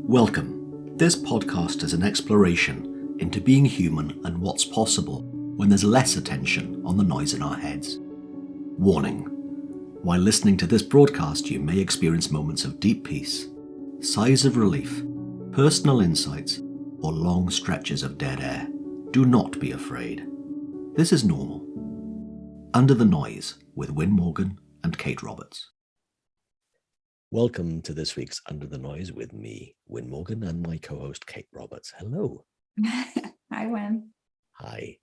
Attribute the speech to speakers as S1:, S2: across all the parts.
S1: Welcome. This podcast is an exploration into being human and what's possible when there's less attention on the noise in our heads. Warning. While listening to this broadcast, you may experience moments of deep peace, sighs of relief, personal insights, or long stretches of dead air. Do not be afraid. This is normal. Under the Noise with Win Morgan and Kate Roberts. Welcome to this week's Under the Noise with me, Win Morgan, and my co-host Kate Roberts. Hello.
S2: Hi, Win.
S1: Hi.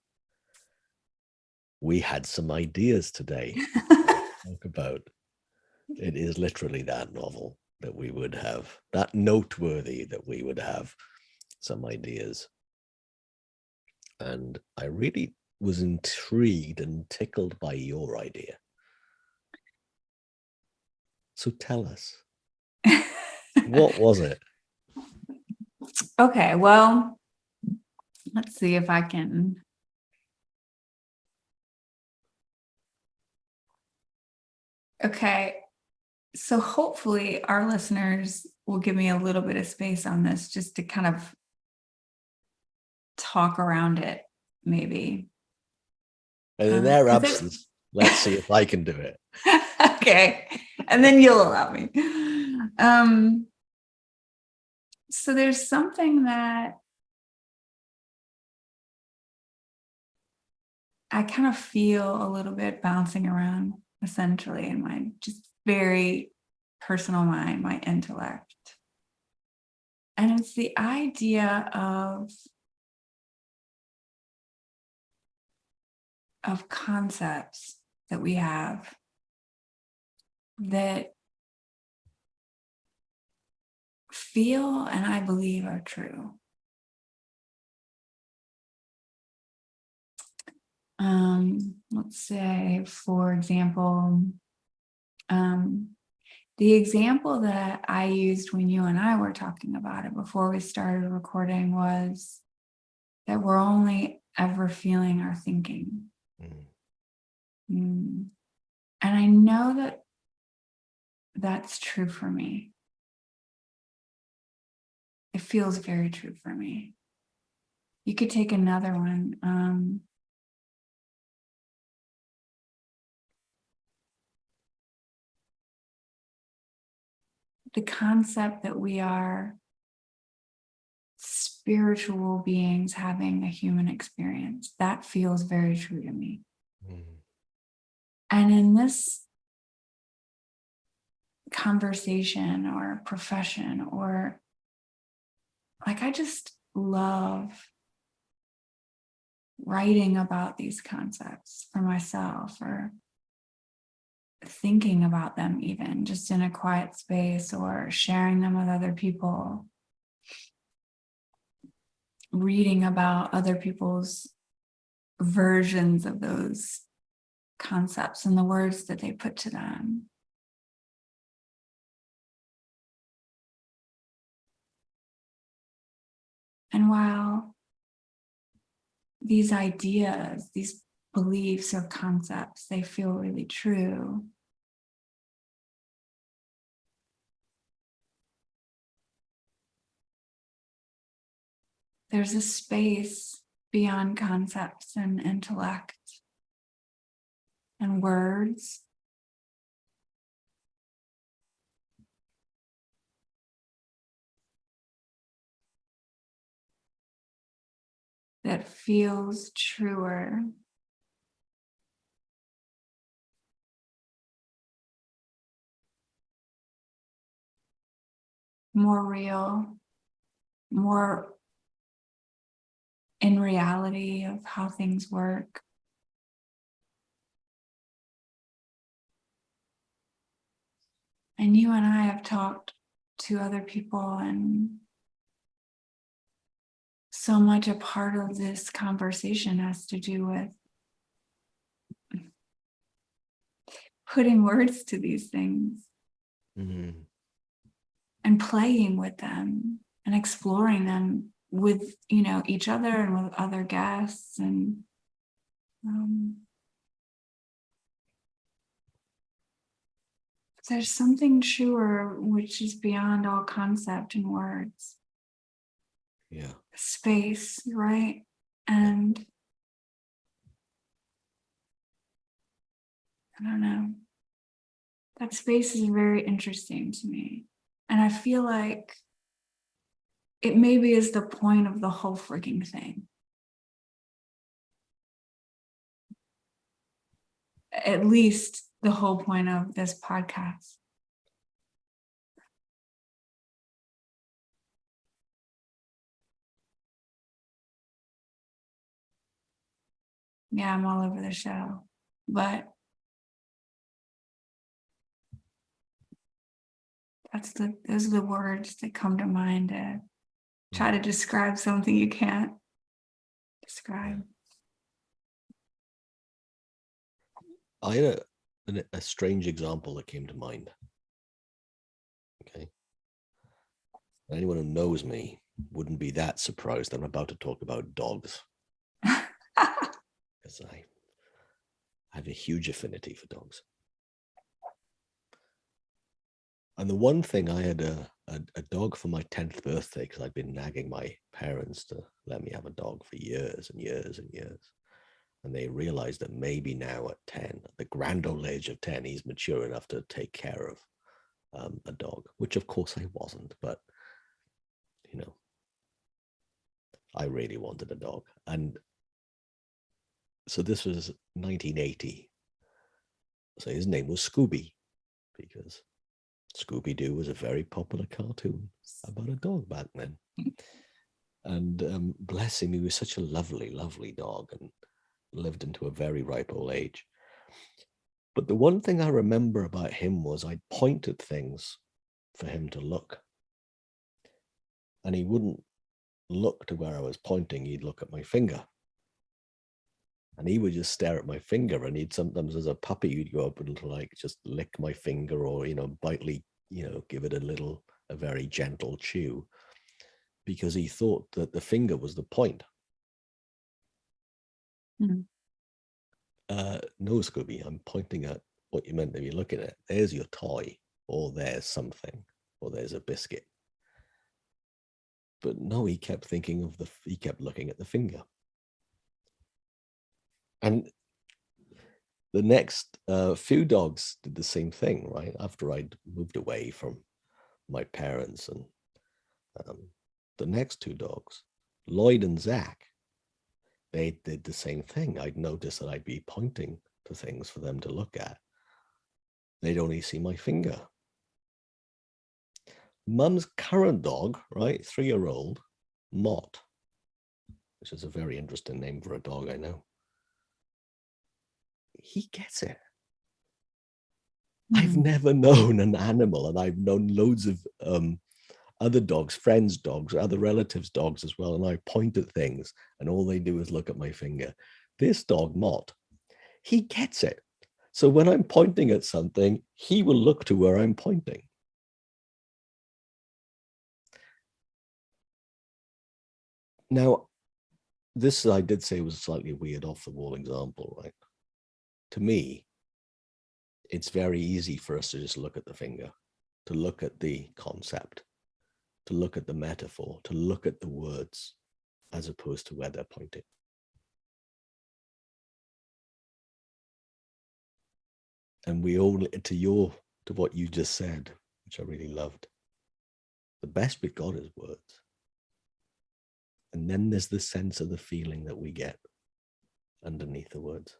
S1: We had some ideas today to talk about. It is literally that novel that we would have, that noteworthy that we would have some ideas. And I really was intrigued and tickled by your idea. So tell us, what was it?
S2: Okay, well, let's see if I can. Okay, so hopefully our listeners will give me a little bit of space on this just to kind of talk around it, maybe.
S1: And in their absence, let's see if I can do it.
S2: Okay, and then you'll allow me. So there's something that I kind of feel a little bit bouncing around essentially in my just very personal mind, my intellect. And it's the idea of concepts that we have that feel and I believe are true. Let's say, for example, the example that I used when you and I were talking about it before we started recording was that we're only ever feeling our thinking. And I know that that's true for me. It feels very true for me. You could take another one. The concept that we are spiritual beings having a human experience, that feels very true to me. And in this conversation or profession, or like, I just love writing about these concepts for myself or thinking about them, even just in a quiet space, or sharing them with other people, reading about other people's versions of those concepts and the words that they put to them. And while these ideas, these beliefs or concepts, they feel really true, there's a space beyond concepts and intellect and words that feels truer, more real, more in reality of how things work. And you and I have talked to other people, and so much a part of this conversation has to do with putting words to these things and playing with them and exploring them with, each other and with other guests. And there's something truer which is beyond all concept and words.
S1: Yeah.
S2: Space, right? And I don't know. That space is very interesting to me. And I feel like it maybe is the point of the whole freaking thing. At least the whole point of this podcast. Yeah, I'm all over the show. But those are the words that come to mind to try to describe something you can't describe.
S1: I had a strange example that came to mind. Okay. Anyone who knows me wouldn't be that surprised that I'm about to talk about dogs. Because I have a huge affinity for dogs. And the one thing, I had a dog for my 10th birthday because I'd been nagging my parents to let me have a dog for years and years and years. And they realized that maybe now at 10, at the grand old age of 10, he's mature enough to take care of a dog, which of course I wasn't, but you know, I really wanted a dog. And so this was 1980. So his name was Scooby, because Scooby-Doo was a very popular cartoon about a dog back then. And bless him, he was such a lovely, lovely dog and lived into a very ripe old age. But the one thing I remember about him was I'd point at things for him to look. And he wouldn't look to where I was pointing, he'd look at my finger. And he would just stare at my finger, and he'd sometimes, as a puppy, he'd go up and like just lick my finger, or, bitely, give it a very gentle chew, because he thought that the finger was the point.
S2: Mm-hmm.
S1: No, Scooby, I'm pointing at what you meant to be looking at. There's your toy, or there's something, or there's a biscuit. But no, he kept he kept looking at the finger. And the next few dogs did the same thing, right? After I'd moved away from my parents, and the next two dogs, Lloyd and Zach, they did the same thing. I'd noticed that I'd be pointing to things for them to look at. They'd only see my finger. Mum's current dog, right, 3-year-old, Mott, which is a very interesting name for a dog, I know. He gets it. I've never known an animal, and I've known loads of other dogs, friends' dogs, other relatives' dogs as well, and I point at things, and all they do is look at my finger. This dog, Mott, he gets it. So when I'm pointing at something, he will look to where I'm pointing. Now, this, I did say, was a slightly weird, off-the-wall example, right? To me, it's very easy for us to just look at the finger, to look at the concept, to look at the metaphor, to look at the words, as opposed to where they're pointing. And we all, to what you just said, which I really loved, the best we've got is words. And then there's the sense of the feeling that we get underneath the words.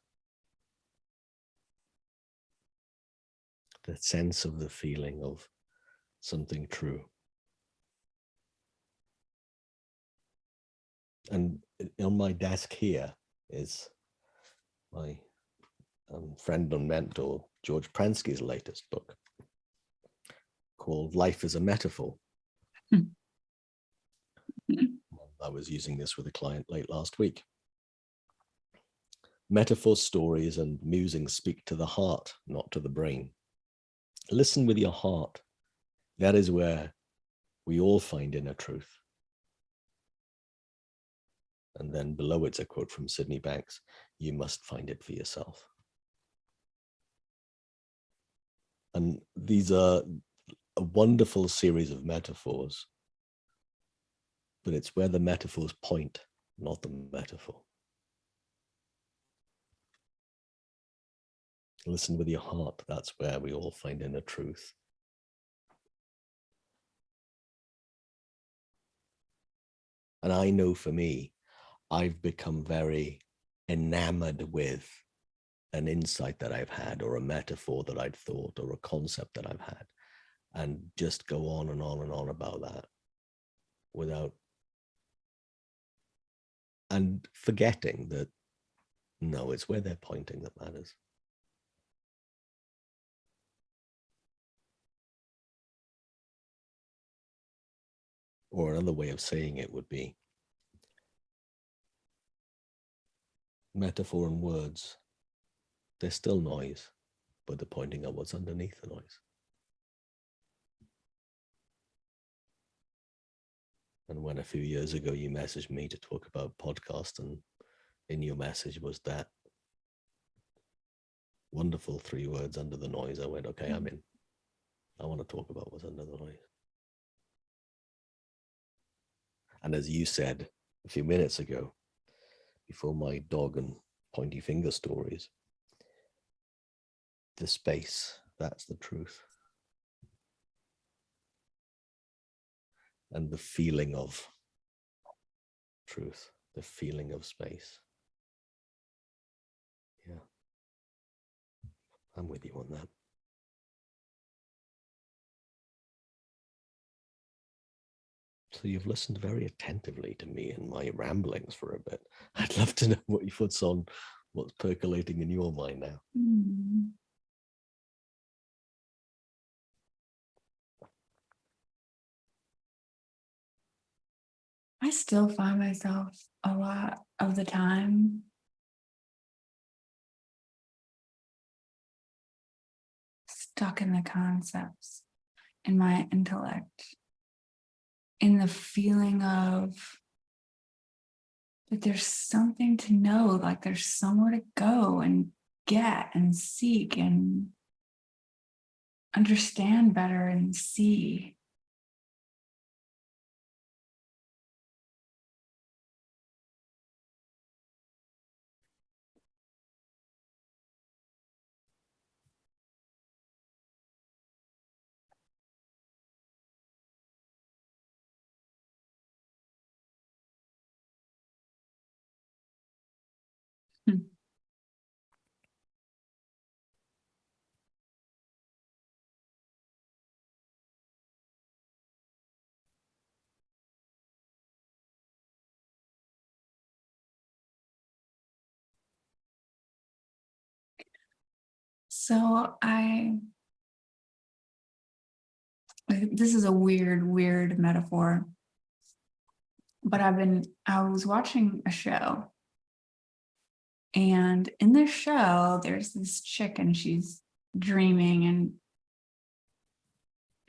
S1: The sense of the feeling of something true. And on my desk here is my friend and mentor, George Pransky's latest book called Life is a Metaphor. I was using this with a client late last week. Metaphors, stories, and musings speak to the heart, not to the brain. Listen with your heart. That is where we all find inner truth. And then below it's a quote from Sydney Banks: you must find it for yourself. And these are a wonderful series of metaphors, but it's where the metaphors point, not the metaphor. Listen with your heart. That's where we all find inner truth. And I know for me, I've become very enamored with an insight that I've had, or a metaphor that I'd thought, or a concept that I've had, and just go on and on and on about that without, and forgetting that, no, it's where they're pointing that matters. Or another way of saying it would be, metaphor and words, they're still noise, but they're pointing at what's underneath the noise. And when a few years ago you messaged me to talk about podcast, and in your message was that wonderful 3 words, under the noise, I went, okay, I'm in. I want to talk about what's under the noise. And as you said a few minutes ago, before my dog and pointy finger stories, the space, that's the truth. And the feeling of truth, the feeling of space. Yeah, I'm with you on that. So you've listened very attentively to me and my ramblings for a bit. I'd love to know what your thoughts on what's percolating in your mind now.
S2: I still find myself a lot of the time stuck in the concepts, in my intellect, in the feeling of that there's something to know, like there's somewhere to go and get and seek and understand better and see. So this is a weird metaphor, but I was watching a show, and in this show, there's this chick and she's dreaming and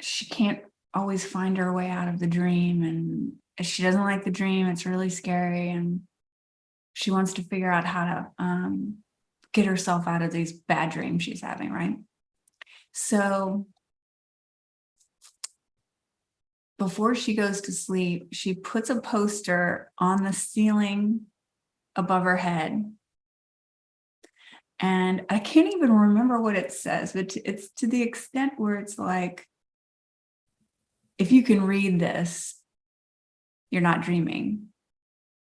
S2: she can't always find her way out of the dream, and she doesn't like the dream. It's really scary, and she wants to figure out how to get herself out of these bad dreams she's having, right? So before she goes to sleep, she puts a poster on the ceiling above her head. And I can't even remember what it says, but it's to the extent where it's like, if you can read this, you're not dreaming,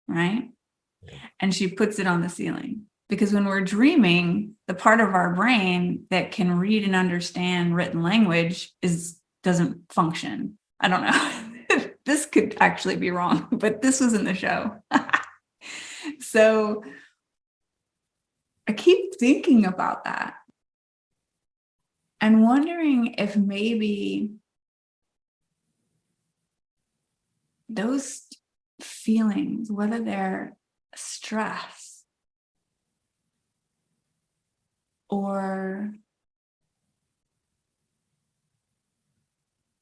S2: right? And she puts it on the ceiling. Because when we're dreaming, the part of our brain that can read and understand written language doesn't function. I don't know. This could actually be wrong, but this was in the show. So I keep thinking about that and wondering if maybe those feelings, whether they're stress or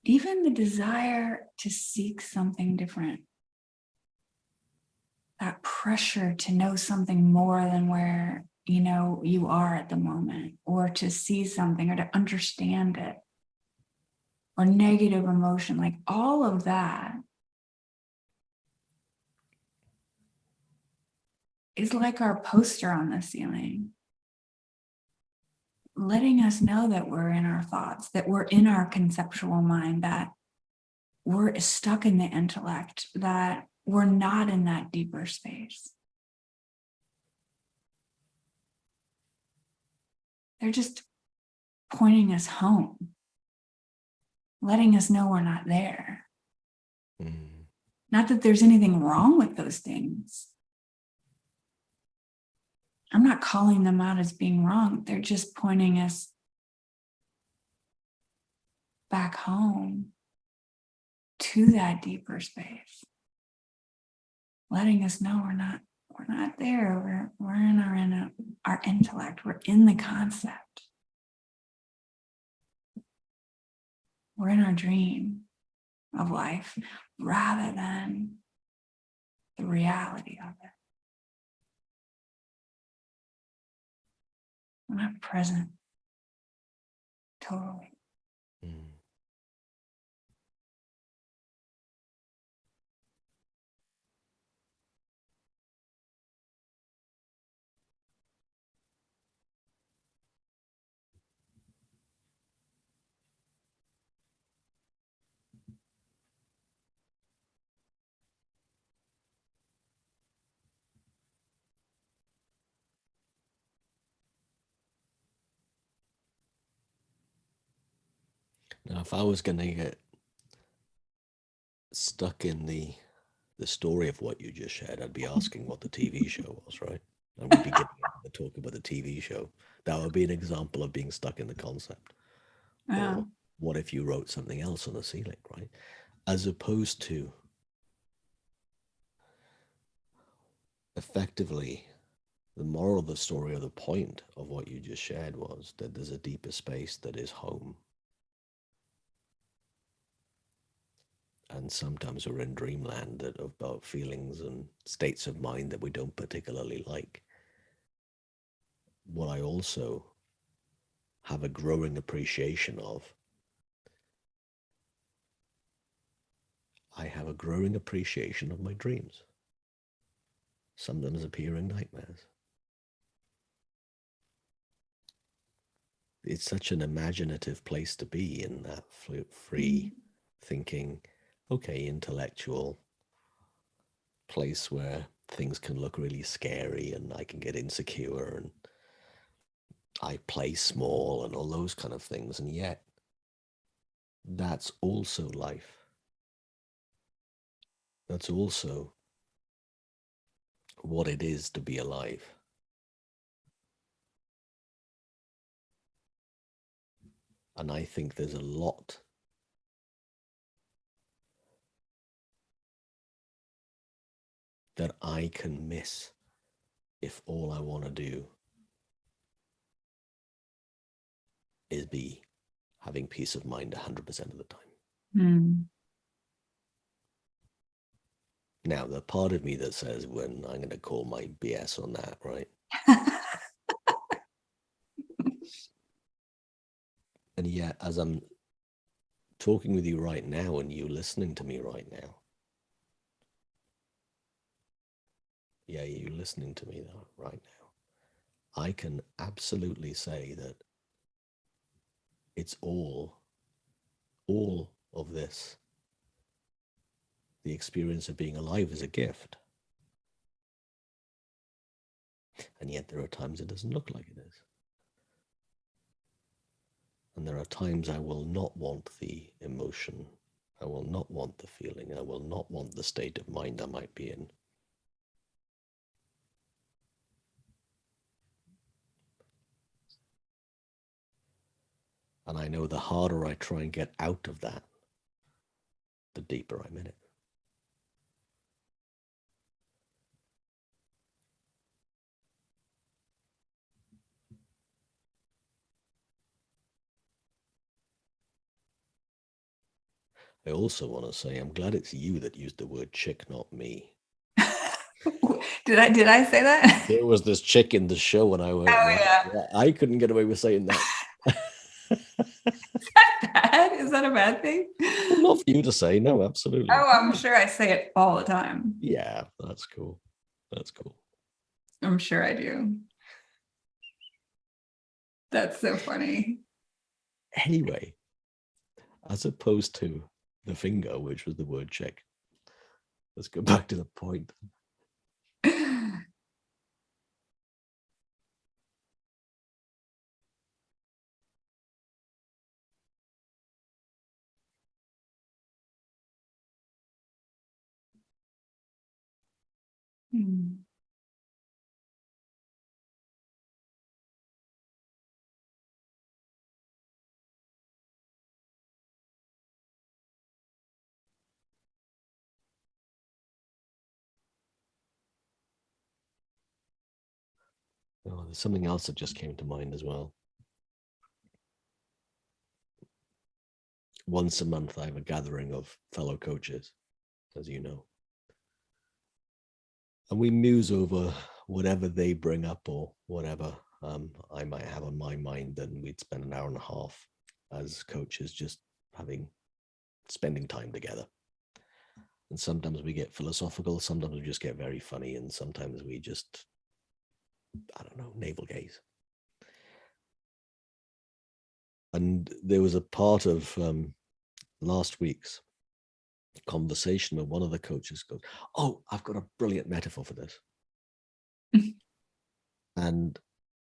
S2: even the desire to seek something different, that pressure to know something more than where you are at the moment, or to see something or to understand it, or negative emotion, like all of that is like our poster on the ceiling, letting us know that we're in our thoughts, that we're in our conceptual mind, that we're stuck in the intellect, that we're not in that deeper space. They're just pointing us home, letting us know we're not there. Not that there's anything wrong with those things. I'm not calling them out as being wrong. They're just pointing us back home to that deeper space, letting us know we're not there. We're in our intellect. We're in the concept. We're in our dream of life rather than the reality of it. We're not present totally.
S1: Now, if I was going to get stuck in the story of what you just shared, I'd be asking what the TV show was, right? And we'd be getting into the talk about the TV show. That would be an example of being stuck in the concept.
S2: Yeah.
S1: Or what if you wrote something else on the ceiling, right? As opposed to effectively the moral of the story, or the point of what you just shared, was that there's a deeper space that is home. And sometimes we're in dreamland about feelings and states of mind that we don't particularly like. What I also have a growing appreciation of, I have a growing appreciation of my dreams, sometimes appearing nightmares. It's such an imaginative place to be, in that free thinking, okay, intellectual place where things can look really scary and I can get insecure and I play small and all those kind of things. And yet, that's also life. That's also what it is to be alive. And I think there's a lot that I can miss if all I want to do is be having peace of mind 100% of the time. Now, the part of me that says, when I'm going to call my BS on that, right? And yet, as I'm talking with you right now and you listening to me right now, you listening to me right now, I can absolutely say that it's all of this. The experience of being alive is a gift. And yet there are times it doesn't look like it is. And there are times I will not want the emotion. I will not want the feeling. I will not want the state of mind I might be in. And I know the harder I try and get out of that, the deeper I'm in it. I also want to say I'm glad it's you that used the word chick, not me.
S2: Did I say that?
S1: There was this chick in the show, and
S2: Oh yeah.
S1: I couldn't get away with saying that.
S2: Is that bad? Is that a bad thing?
S1: Well, not for you to say. No, absolutely.
S2: Oh, I'm sure I say it all the time.
S1: Yeah, that's cool. That's cool.
S2: I'm sure I do. That's so funny.
S1: Anyway, as opposed to the finger, which was the word chick, let's go back to the point.
S2: Hmm.
S1: Oh, there's something else that just came to mind as well. Once a month, I have a gathering of fellow coaches, as you know. And we muse over whatever they bring up or whatever I might have on my mind. And we'd spend an hour and a half as coaches just spending time together. And sometimes we get philosophical, sometimes we just get very funny, and sometimes we just, I don't know, navel gaze. And there was a part of last week's conversation where one of the coaches goes, "Oh, I've got a brilliant metaphor for this." And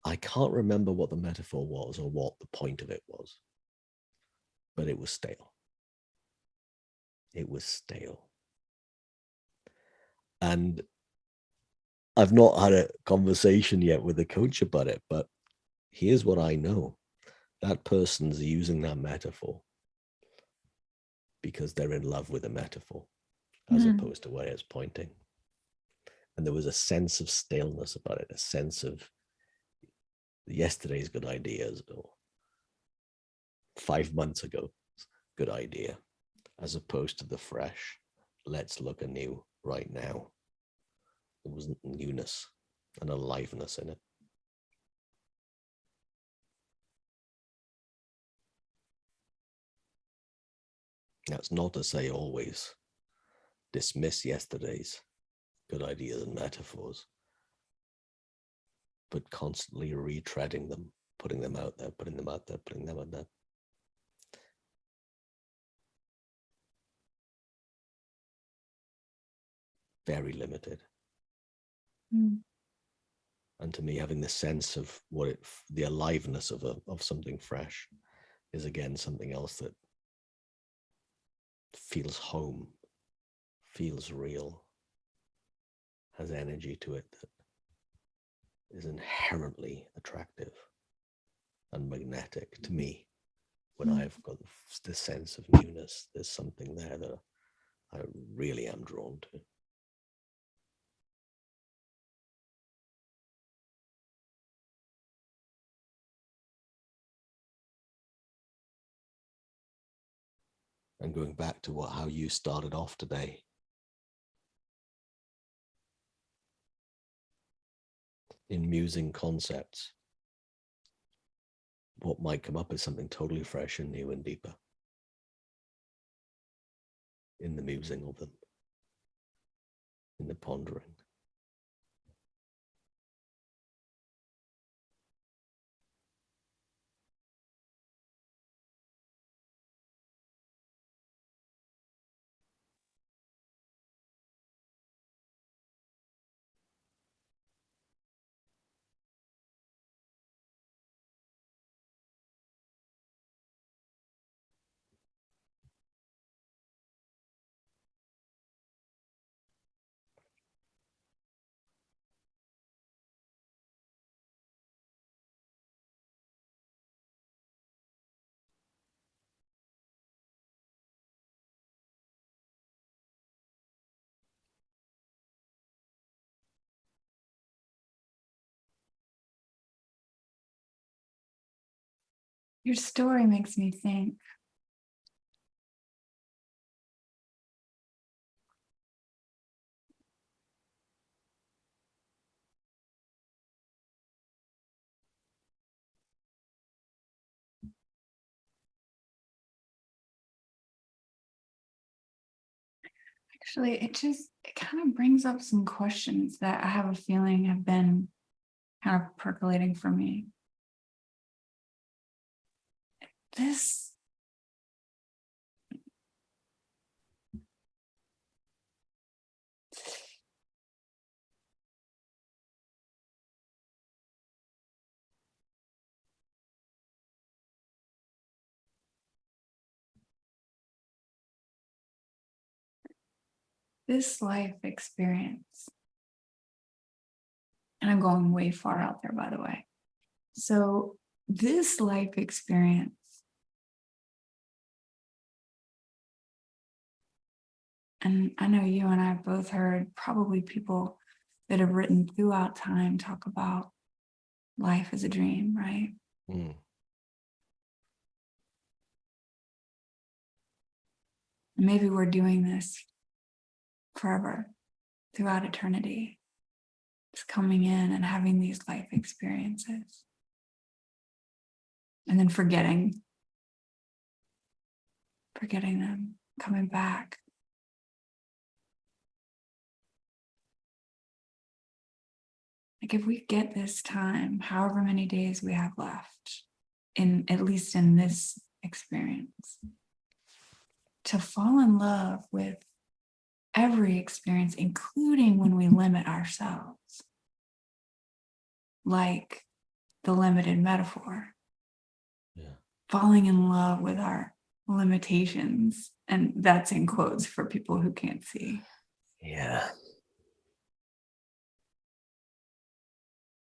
S1: I can't remember what the metaphor was or what the point of it was, but it was stale. It was stale. And I've not had a conversation yet with the coach about it, but here's what I know. That person's using that metaphor because they're in love with the metaphor as opposed to where it's pointing. And there was a sense of staleness about it, a sense of yesterday's good ideas or 5 months ago good idea, as opposed to the fresh, let's look anew right now. There wasn't newness and aliveness in it. That's not to say always dismiss yesterday's good ideas and metaphors, but constantly retreading them, putting them out there, putting them out there, putting them out there. Very limited. And to me, having the sense of the aliveness of something fresh is again something else that feels home, feels real, has energy to it that is inherently attractive and magnetic to me. When I've got this sense of newness, there's something there that I really am drawn to. And going back to how you started off today, in musing concepts, what might come up is something totally fresh and new and deeper in the musing of them, in the pondering.
S2: Your story makes me think. Actually, it kind of brings up some questions that I have a feeling have been kind of percolating for me. This this life experience, and I'm going way far out there, by the way. So this life experience, and I know you and I have both heard probably people that have written throughout time talk about life as a dream, right?
S3: Mm.
S2: Maybe we're doing this forever, throughout eternity. Just coming in and having these life experiences. And then forgetting them, coming back. Like if we get this time, however many days we have left, at least in this experience, to fall in love with every experience, including when we limit ourselves, like the limited metaphor, falling in love with our limitations. And that's in quotes for people who can't see.
S3: Yeah.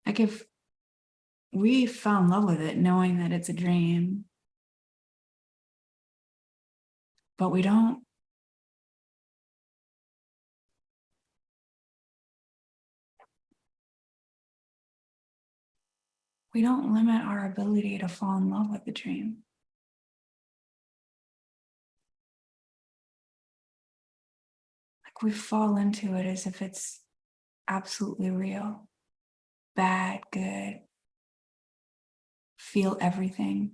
S2: Like if we fell in love with it, knowing that it's a dream, but we don't limit our ability to fall in love with the dream. Like we fall into it as if it's absolutely real, bad, good, feel everything.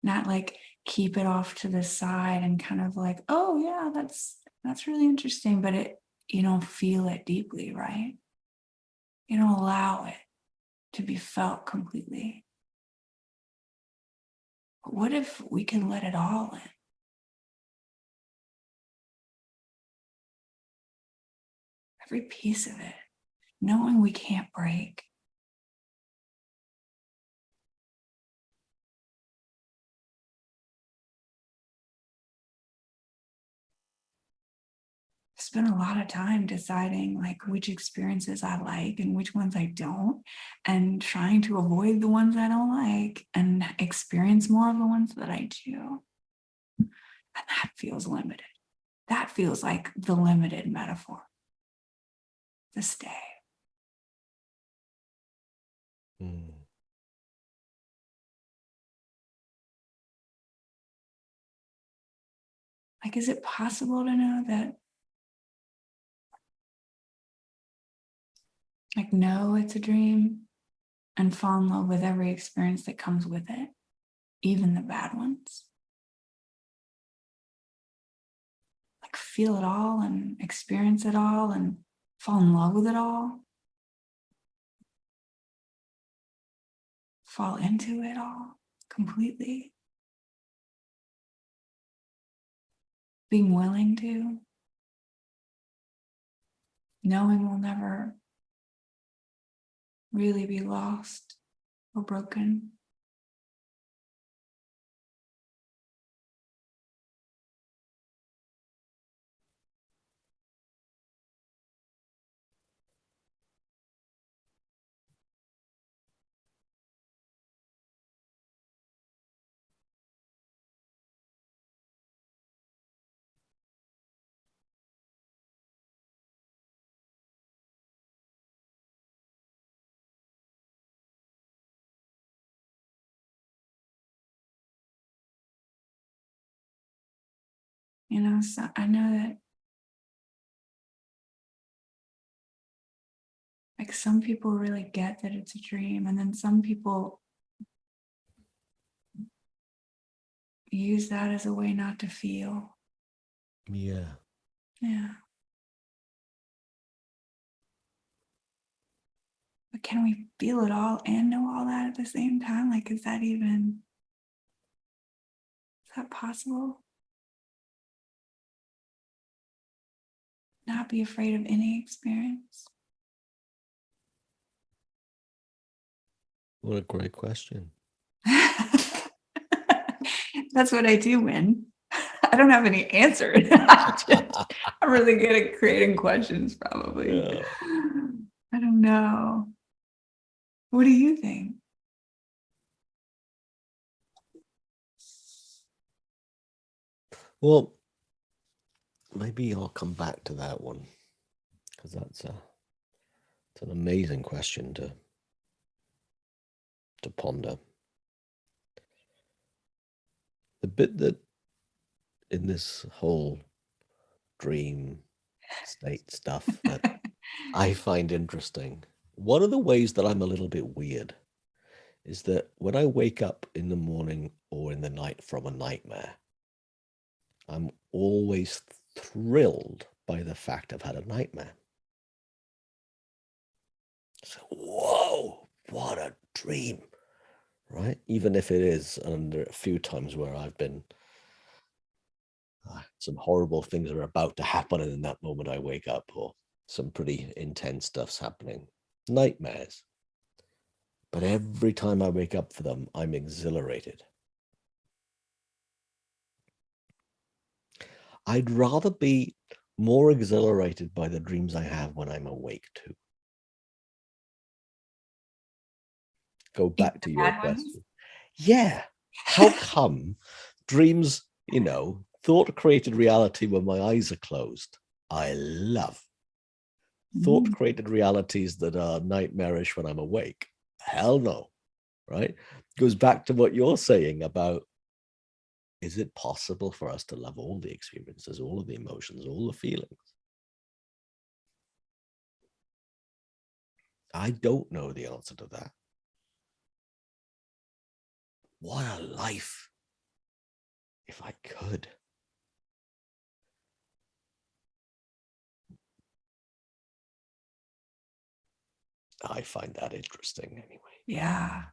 S2: Not like keep it off to the side and kind of like, oh yeah, that's really interesting, but you don't feel it deeply, right? You don't allow it to be felt completely. But what if we can let it all in? Every piece of it, knowing we can't break. Spend a lot of time deciding like which experiences I like and which ones I don't, and trying to avoid the ones I don't like and experience more of the ones that I do. And that feels limited. That feels like the limited metaphor. The stay.
S3: Mm.
S2: Like, is it possible to know that, like, know it's a dream and fall in love with every experience that comes with it, even the bad ones? Like, feel it all and experience it all and fall in love with it all? Fall into it all completely? Being willing to, knowing we'll never really be lost or broken. You know, so I know that like some people really get that it's a dream, and then some people use that as a way not to feel.
S3: Yeah.
S2: Yeah. But can we feel it all and know all that at the same time? Like, is that possible? Not be afraid of any experience?
S3: What a great question.
S2: That's what I do when I don't have any answers. I'm really good at creating questions, probably.
S3: Yeah.
S2: I don't know. What do you think?
S3: Well, maybe I'll come back to that one because it's an amazing question to ponder. The bit that in this whole dream state stuff that I find interesting, one of the ways that I'm a little bit weird is that when I wake up in the morning or in the night from a nightmare, I'm always thrilled by the fact I've had a nightmare. So, whoa, what a dream, right? Even if it is, and there are a few times where I've been, some horrible things are about to happen, and in that moment I wake up, or some pretty intense stuff's happening. Nightmares. But every time I wake up for them, I'm exhilarated. I'd rather be more exhilarated by the dreams I have when I'm awake too. Go back to your question. Yeah. How come dreams, thought created reality when my eyes are closed? I love. Thought created realities that are nightmarish when I'm awake. Hell no. Right? Goes back to what you're saying about, is it possible for us to love all the experiences, all of the emotions, all the feelings? I don't know the answer to that. What a life if I could. I find that interesting anyway.
S2: Yeah.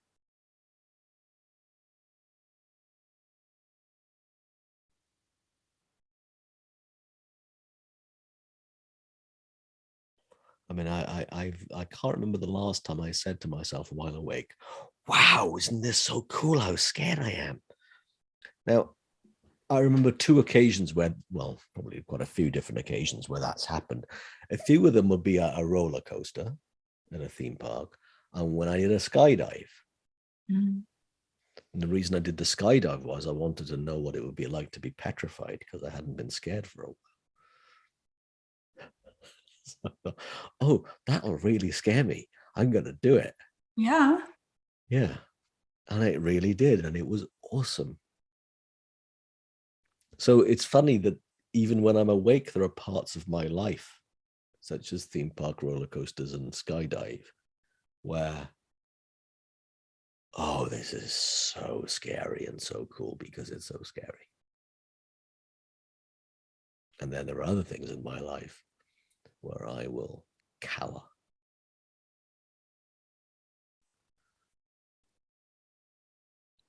S3: I mean, I can't remember the last time I said to myself while awake, wow, isn't this so cool how scared I am? Now, I remember two occasions where, well, probably quite a few different occasions where that's happened. A few of them would be a roller coaster at a theme park, and when I did a skydive.
S2: Mm.
S3: And the reason I did the skydive was I wanted to know what it would be like to be petrified because I hadn't been scared for a while. So, oh, that'll really scare me. I'm going to do it.
S2: Yeah.
S3: Yeah. And it really did. And it was awesome. So it's funny that even when I'm awake, there are parts of my life, such as theme park roller coasters and skydive, where, oh, this is so scary and so cool because it's so scary. And then there are other things in my life where I will cower.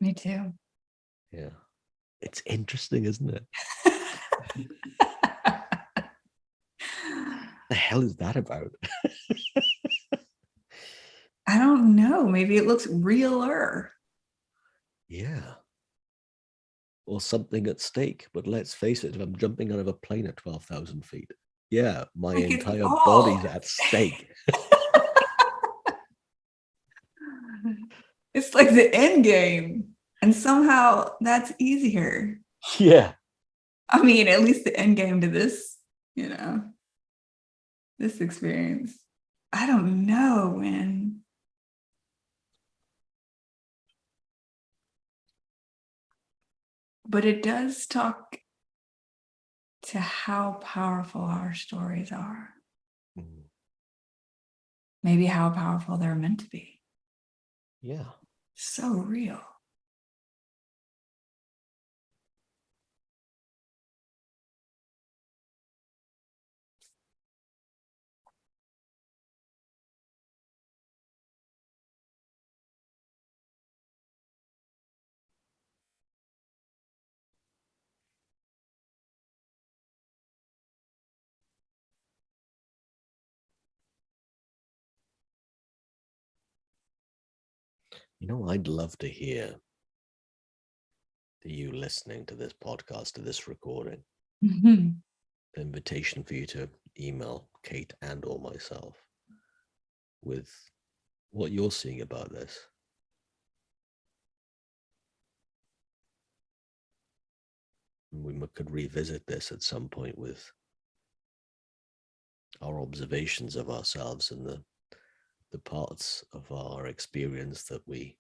S2: Me too.
S3: Yeah. It's interesting, isn't it? The hell is that about?
S2: I don't know. Maybe it looks realer.
S3: Yeah. Or something at stake. But let's face it, if I'm jumping out of a plane at 12,000 feet, yeah, my
S2: Like it's
S3: entire
S2: all-
S3: body's at stake.
S2: It's like the end game. And somehow that's easier.
S3: Yeah.
S2: I mean, at least the end game to this, this experience. I don't know when. But it does talk to how powerful our stories are.
S3: Mm.
S2: Maybe how powerful they're meant to be.
S3: Yeah.
S2: So real.
S3: I'd love to hear you listening to this podcast, to this recording.
S2: Mhm.
S3: The invitation for you to email Kate and or myself with what you're seeing about this. We could revisit this at some point with our observations of ourselves and the parts of our experience that we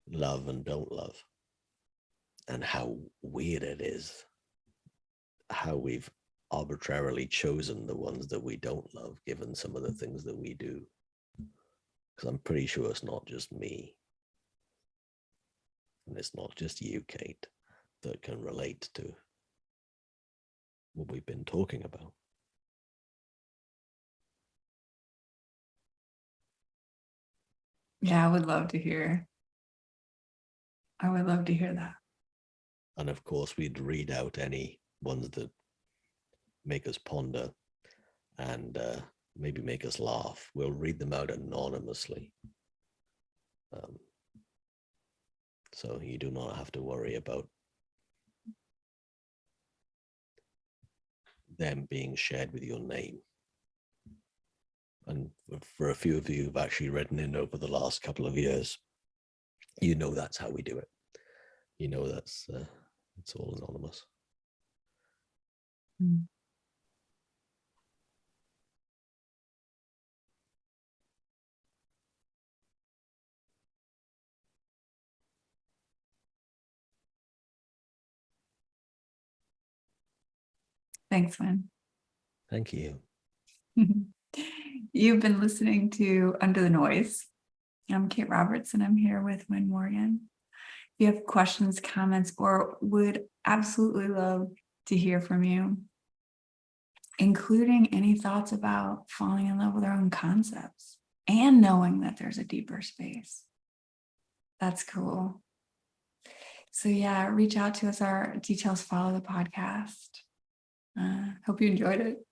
S3: love and don't love, and how weird it is how we've arbitrarily chosen the ones that we don't love, given some of the things that we do. Because I'm pretty sure it's not just me, and it's not just you, Kate, that can relate to what we've been talking about.
S2: Yeah, I would love to hear. I would love to hear that.
S3: And of course, we'd read out any ones that make us ponder and maybe make us laugh. We'll read them out anonymously. So you do not have to worry about them being shared with your name. And for a few of you who've actually written in over the last couple of years, that's how we do it. That's it's all anonymous.
S2: Mm. Thanks, Wynn.
S3: Thank you.
S2: You've been listening to Under the Noise. I'm Kate Roberts, and I'm here with Wynn Morgan. If you have questions, comments, or would absolutely love to hear from you, including any thoughts about falling in love with our own concepts and knowing that there's a deeper space. That's cool. So yeah, reach out to us. Our details follow the podcast. Hope you enjoyed it.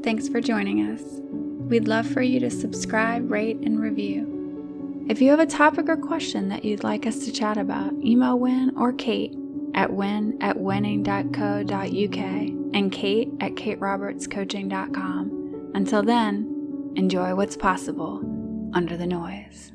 S2: Thanks for joining us. We'd love for you to subscribe, rate, and review. If you have a topic or question that you'd like us to chat about, email Wynn or Kate at wynn@winning.co.uk and kate@katerobertscoaching.com. Until then, enjoy what's possible under the noise.